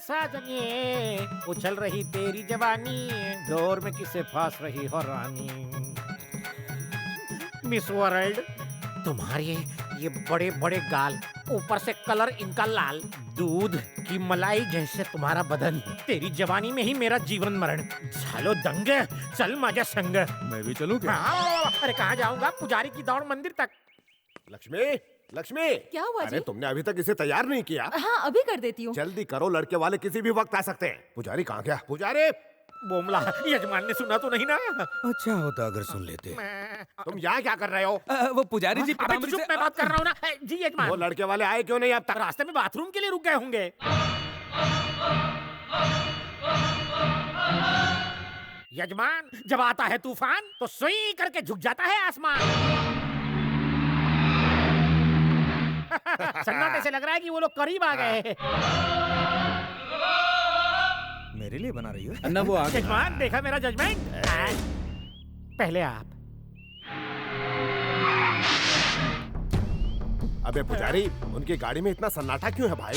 साजनिए, उछल रही तेरी जवानी, दौर में किसे फांस रही हो रानी। मिस वर्ल्ड, तुम्हारे ये बड़े बड़े गाल, ऊपर से कलर इनका लाल, दूध की मलाई जैसे तुम्हारा बदन, तेरी जवानी में ही मेरा जीवन मरण। झालो दंग, चल माझ्या संग। मैं भी चलूं क्या? हाँ, अरे कहाँ जाऊंगा, पुजारी की दौड़ मंदिर तक। लक्ष्मी, लक्ष्मी, क्या हुआ अरे जी? तुमने अभी तक इसे तैयार नहीं किया। हाँ अभी कर देती हूँ। जल्दी करो, लड़के वाले किसी भी वक्त आ सकते हैं। पुजारी कहाँ गया? पुजारी, बोमला, यजमान ने सुना तो नहीं ना? अच्छा होता अगर सुन लेते। तुम यहाँ क्या कर रहे हो? वो पुजारी जी अबे पीताम्बरी चुप, से मैं बात कर रहा हूँ ना। जी यजमान, वो लड़के वाले आए क्यों नहीं अब तक? रास्ते में बाथरूम के लिए रुक गए होंगे। यजमान, जब आता है तूफान तो सुई करके झुक जाता है आसमान। सन्नाटे से लग रहा है कि वो लोग करीब आ गए। मेरे लिए बना रही हो? अन्ना वो आ गए। यजमान, देखा मेरा जजमेंट? पहले आप। अबे पुजारी, उनकी गाड़ी में इतना सन्नाटा क्यों है भाई?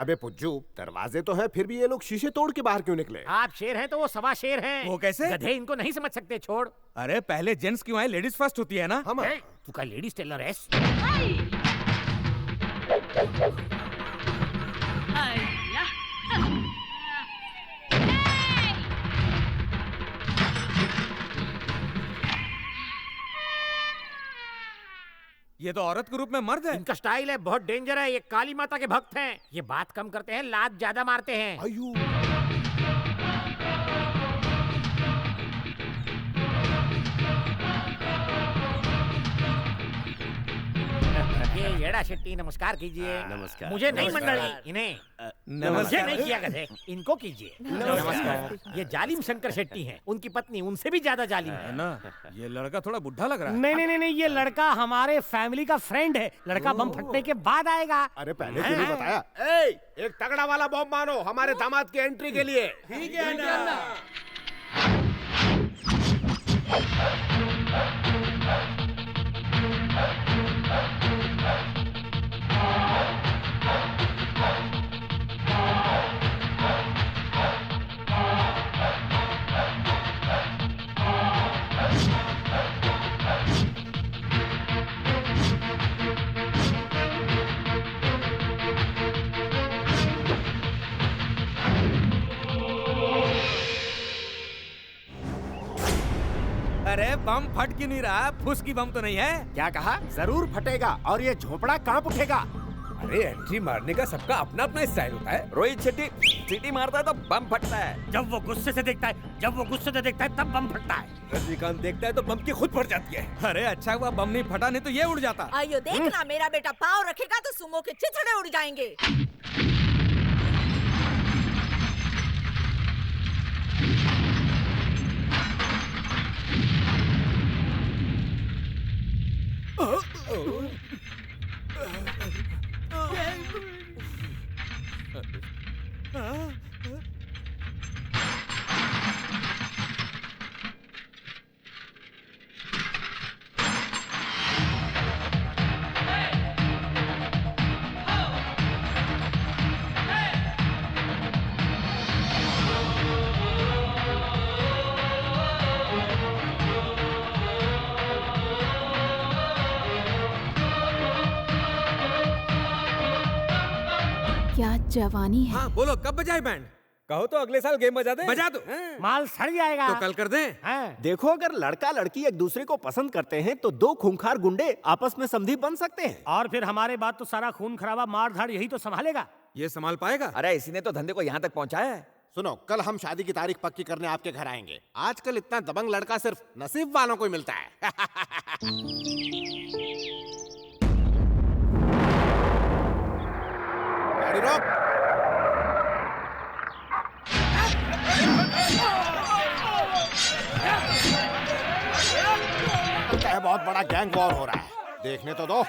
अबे पुज्जू, दरवाजे तो हैं, फिर भी ये लोग शीशे तोड़ के बाहर क्यों निकले? आप शेर हैं तो वो सवा शेर हैं। वो कैसे? गधे इनको नहीं समझ सकते, छोड़। अरे पहले जेंट्स क्यों आए? लेडीज फर्स्ट होती है ना? हम ए, तू का लेडीज टेलर है? ये तो औरत के रूप में मर्द है। इनका स्टाइल है, बहुत डेंजर है। ये काली माता के भक्त हैं। ये बात कम करते हैं, लात ज्यादा मारते हैं। आयु। ये येड़ा शेट्टी, नमस्कार कीजिए। नमस्कार। मुझे नहीं नमस्कार। मंडली, इन्हें। मुझे नमस्कार। नहीं किया गधे, इनको कीजिए। नमस्कार। ये जालिम शंकर शेट्टी हैं, उनकी पत्नी उनसे भी ज्यादा जालिम है है। ना? ये लड़का थोड़ा बुढ़ा लग रहा है। नहीं, ये लड़का हमारे फैमिली का फ्रेंड है। लड़का बम फटने के बाद आएगा। अरे पहले क्यों नहीं बताया? ए, एक तगड़ा वाला बॉम्ब मारो हमारे दामाद की एंट्री के लिए। ठीक है अन्ना। अरे बम फट क्यों नहीं रहा? फुस की बम तो नहीं है? क्या कहा? जरूर फटेगा और ये झोपड़ा कांप उठेगा। अरे एंट्री मारने का सबका अपना अपना स्टाइल होता है। रोहित शेट्टी सीटी मारता है तो बम फटता है। जब वो गुस्से से देखता है तब बम फटता है। रजनीकांत देखता है तो बम की खुद फट जाती है। अरे अच्छा हुआ बम नहीं फटा, नहीं तो ये उड़ जाता। आइयो देखना, मेरा बेटा पाँव रखेगा तो सुमो के चिथड़े उड़ जाएंगे। क्या जवानी है। हाँ बोलो, कब बजाए बैंड? कहो तो अगले साल गेम बजा दे। बजा दो। माल सड़ जाएगा। तो कल कर दें। हाँ। देखो, अगर लड़का लड़की एक दूसरे को पसंद करते हैं तो दो खूंखार गुंडे आपस में समधी बन सकते हैं। और फिर हमारे बाद तो सारा खून खराबा मार धाड़ यही तो संभालेगा। ये संभाल पाएगा? अरे इसी ने तो धंधे को यहाँ तक पहुँचाया है। सुनो, कल हम शादी की तारीख पक्की करने आपके घर आएंगे। आजकल इतना दबंग लड़का सिर्फ नसीब वालों को ही मिलता है। गाड़ी रोक। लगता है बहुत बड़ा गैंग वॉर हो रहा है, देखने तो दो।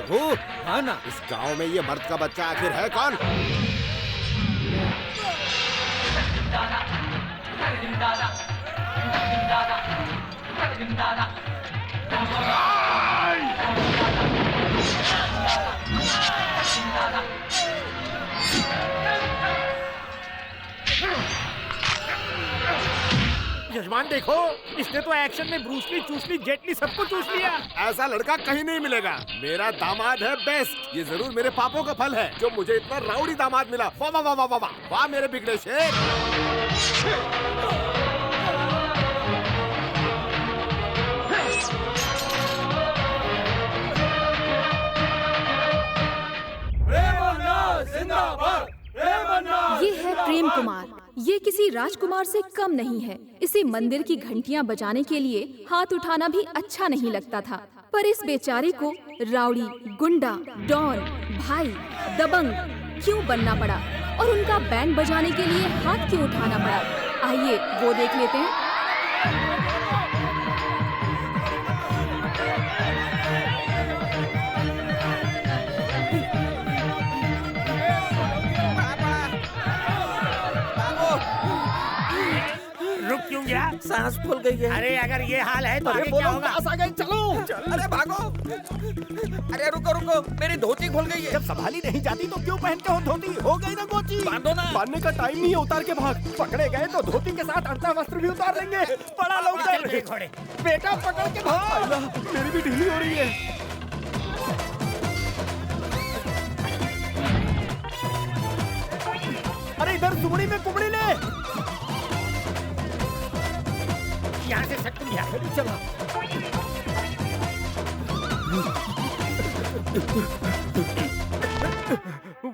प्रभु, हाँ ना। इस गांव में ये मर्द का बच्चा आखिर है कौन? यजमान देखो, इसने तो एक्शन में ब्रूसली, चूसली, जेटली सबको चूस लिया। ऐसा लड़का कहीं नहीं मिलेगा। मेरा दामाद है बेस्ट। ये जरूर मेरे पापों का फल है जो मुझे इतना राउडी दामाद मिला। वाह वाह वाह वाह वाह वाह, वाह मेरे बिगड़े शेर। ये है प्रेम कुमार। ये किसी राजकुमार से कम नहीं है। इसे मंदिर की घंटियां बजाने के लिए हाथ उठाना भी अच्छा नहीं लगता था, पर इस बेचारे को राउडी, गुंडा, डॉन, भाई, दबंग क्यों बनना पड़ा और उनका बैंड बजाने के लिए हाथ क्यों उठाना पड़ा? आइए वो देख लेते हैं। रुक क्यों गया? सांस फूल गई है। अरे अगर ये हाल है तो अरे आगे वो क्या लोग होगा? पास आ गए, चलो। अरे भागो। अरे रुको रुको, मेरी धोती खुल गई है। जब संभाली नहीं जाती तो क्यों पहनते हो धोती? हो गई ना गोची। बांधो ना। बांधने का टाइम नहीं है, उतार के भाग। पकड़े गए तो धोती के साथ अंता वस्त्र भी उतार लेंगे। बड़ा चल लौकर बे घोड़े। बेटा, पकड़ के भाग। मेरी भी ढीली हो रही है। अरे इधर सुमड़ी में कुमड़ी ले। यहाँ से सट गया। चला।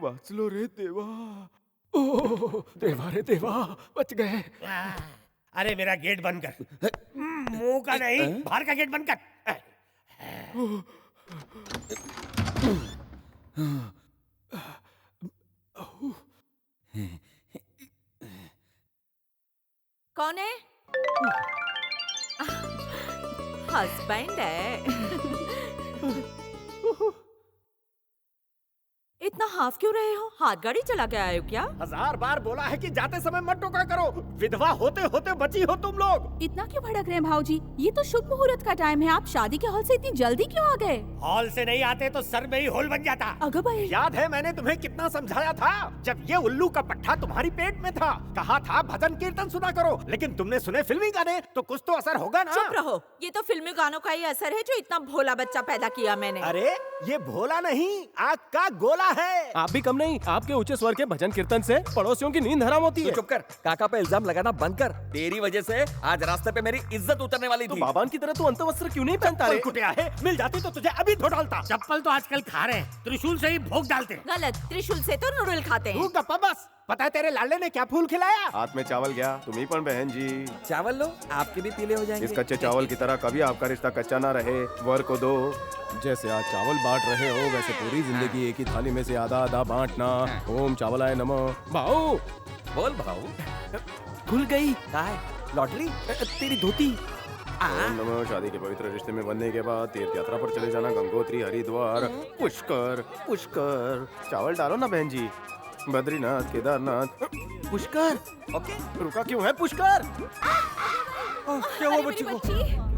वाचलो रे देवा। ओ देवा रे देवा, बच गए। अरे मेरा गेट बंद कर। मुंह का नहीं, बाहर का गेट बंद कर। कौन है? हस्बैंड है। इतना हाफ क्यों रहे हो? हाथ गाड़ी चला के आए हो क्या? 1000 बार बोला है कि जाते समय मत टोका करो। विधवा होते होते बची हो तुम लोग। इतना क्यों भड़क रहे हैं भाऊजी? ये तो शुभ मुहूर्त का टाइम है। आप शादी के हॉल से इतनी जल्दी क्यों आ गए? हॉल से नहीं आते तो सर में ही होल बन जाता। अगर भाई, याद है मैंने तुम्हें कितना समझाया था जब ये उल्लू का पट्टा तुम्हारी पेट में था? कहा था भजन कीर्तन सुना करो, लेकिन तुमने सुने फिल्मी गाने, तो कुछ तो असर होगा ना। चुप रहो। ये तो फिल्मी गानों का ही असर है जो इतना भोला बच्चा पैदा किया मैंने। अरे ये भोला नहीं, आग का गोला है। आप भी कम नहीं। आपके ऊंचे स्वर के भजन कीर्तन से पड़ोसियों की नींद हराम होती तू है। चुप कर। काका पे इल्जाम लगाना बंद कर। तेरी वजह से आज रास्ते पे मेरी इज्जत उतरने वाली तो थी। बाबान की तरह तू अंतवस्त्र क्यों नहीं पहनता रे? कुटिया है, मिल जाती तो तुझे अभी धो डालता। चप्पल तो आजकल खा रहे हैं, त्रिशूल से ही भोग डालते हैं। गलत। त्रिशूल से तो नूडल खाते तू हैं। गप्पा बस। पता है तेरे लाडले ने क्या फूल खिलाया? हाथ में चावल गया, तुम्ही पण बहन जी। चावल लो, आपके भी पीले हो जाएंगे। इस कच्चे चावल की तरह कभी आपका रिश्ता कच्चा ना रहे। वर को दो। जैसे आज चावल बांट रहे हो, वैसे पूरी जिंदगी एक ही थाली में से आधा आधा बांटना। ओम चावलाय नमः। भाऊ बोल भाऊ। खुल गई। कहा है? लॉटरी? तेरी धोती। ओम नमः। शादी के पवित्र रिश्ते में बनने के बाद तीर्थ यात्रा पर चले जाना, गंगोत्री, हरिद्वार, पुष्कर। पुष्कर चावल डालो ना बहन जी। बद्रीनाथ, केदारनाथ, पुष्कर। ओके। रुका क्यों है पुष्कर? क्या हुआ बच्ची को?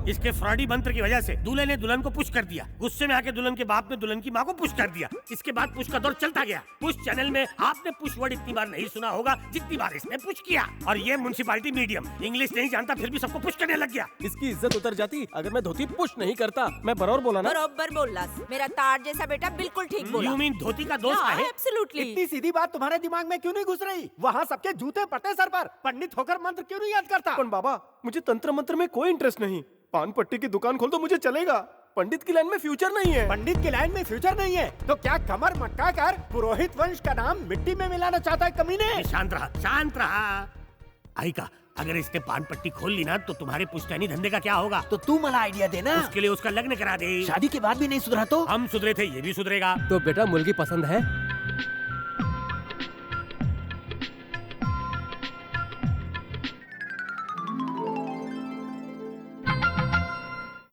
इसके फ्रॉडी मंत्र की वजह से दूल्हे ने दुल्हन को पुश कर दिया। गुस्से में आके दुल्हन के बाप ने दुल्हन की माँ को पुश कर दिया। इसके बाद पुश का दौर चलता गया। पुश चैनल में आपने पुश वर्ड इतनी बार नहीं सुना होगा जितनी बार इसने पुश किया। और ये म्युनिसिपैलिटी मीडियम इंग्लिश नहीं जानता, फिर भी सबको पुश करने लग गया। इसकी इज्जत उतर जाती अगर मैं धोती पुश नहीं करता। मैं बरोबर बोला ना? बरोबर बोला। मेरा तार जैसा बेटा बिल्कुल ठीक बोला। यू मीन धोती का दोस्त है? एब्सोल्युटली। इतनी सीधी बात तुम्हारे दिमाग में क्यों नहीं घुस रही? वहाँ सबके जूते पड़ते सर पर। पंडित होकर मंत्र क्यों नहीं याद करता? पण बाबा, मुझे तंत्र मंत्र में कोई इंटरेस्ट नहीं। पान पट्टी की दुकान खोल दो, मुझे चलेगा। पंडित की लाइन में फ्यूचर नहीं है। पंडित की लाइन में फ्यूचर नहीं है तो क्या कमर मटका कर पुरोहित वंश का नाम मिट्टी में मिलाना चाहता है कमीने? शांत रहा, शांत रहा। आई का अगर इसने पान पट्टी खोल ली ना तो तुम्हारे पुश्तैनी धंधे का क्या होगा? तो तू मला आइडिया देना। उसके लिए उसका लग्न करा दे। शादी के बाद भी नहीं सुधरा तो? हम सुधरे थे, ये भी सुधरेगा। तो बेटा मुर्गी पसंद है?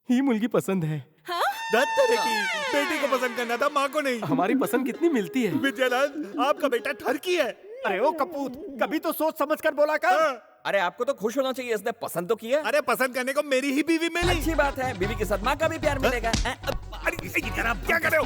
ही मुर्गी पसंद है। हाँ? दत्त की बेटी को पसंद करना था, माँ को नहीं। हमारी पसंद कितनी मिलती है। विद्यानंद, आपका बेटा ठरकी है। अरे ओ कपूत, कभी तो सोच समझ कर बोला कर। अरे आपको तो खुश होना चाहिए, इसने पसंद तो किया। अरे पसंद करने को मेरी ही बीवी मिली। अच्छी बात है, बीवी के साथ माँ का भी प्यार मिलेगा। क्या कर रहे हो?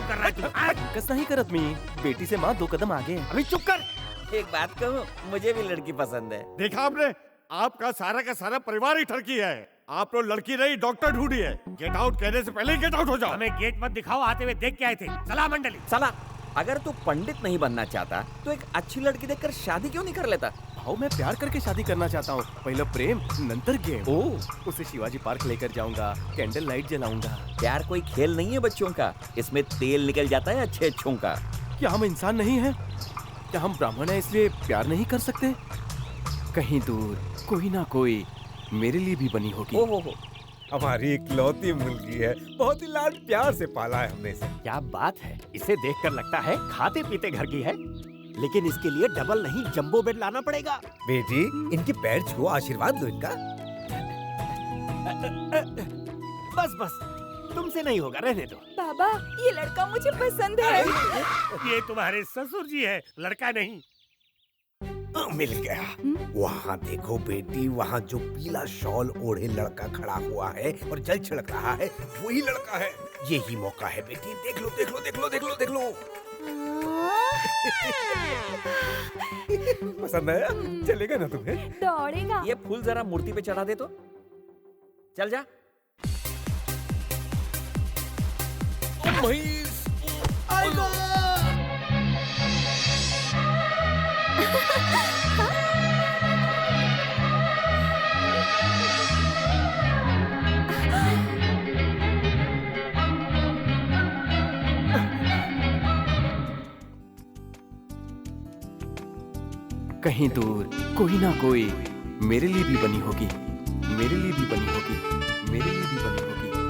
कस नहीं करत मी, बेटी से माँ 2 कदम आगे है। अभी चुप कर। एक बात कहूँ, मुझे भी लड़की पसंद है। देखा आपने, आपका सारा का सारा परिवार ही ठरकी है। आप लोग लड़की नहीं डॉक्टर ढूंढी है। गेट आउट कहने से पहले ही गेट आउट हो जाओ। हमें गेट मत दिखाओ, आते हुए देख के आए थे। सलाह मंडली। साला, अगर तू पंडित नहीं बनना चाहता तो एक अच्छी लड़की देखकर शादी क्यों नहीं कर लेता? भाव मैं प्यार करके शादी करना चाहता हूँ। पहले प्रेम नंतर गेम। ओह, उसे शिवाजी पार्क लेकर जाऊंगा, कैंडल लाइट जलाऊंगा। प्यार कोई खेल नहीं है बच्चों का, इसमें तेल निकल जाता है अच्छे अच्छों का। क्या हम इंसान नहीं हैं? क्या हम ब्राह्मण हैं इसलिए प्यार नहीं कर सकते? कहीं दूर कोई ना कोई मेरे लिए भी बनी होगी। ओहो, हमारी इकलौती मुर्गी है, बहुत ही लाड प्यार से पाला है हमने इसे। क्या बात है, इसे देखकर लगता है खाते पीते घर की है। लेकिन इसके लिए डबल नहीं जंबो बेड लाना पड़ेगा। बेटी, इनके पैर छुओ, आशीर्वाद लो इनका। बस बस, तुमसे नहीं होगा, रहने दो। बाबा, ये लड़का मुझे पसंद है। ये तुम्हारे ससुर जी है, लड़का नहीं। मिल गया। वहाँ देखो बेटी, वहाँ जो पीला शॉल ओढ़े लड़का खड़ा हुआ है और जल छिड़क रहा है, वही लड़का है। यही मौका है बेटी, देख लो देख लो देख लो देख लो देख लो। पसंद आया? चलेगा ना तुम्हें? दौड़ेगा। ये फूल जरा मूर्ति पे चढ़ा दे तो। चल जा। कहीं दूर कोई ना कोई मेरे लिए भी बनी होगी, मेरे लिए भी बनी होगी, मेरे लिए भी बनी होगी।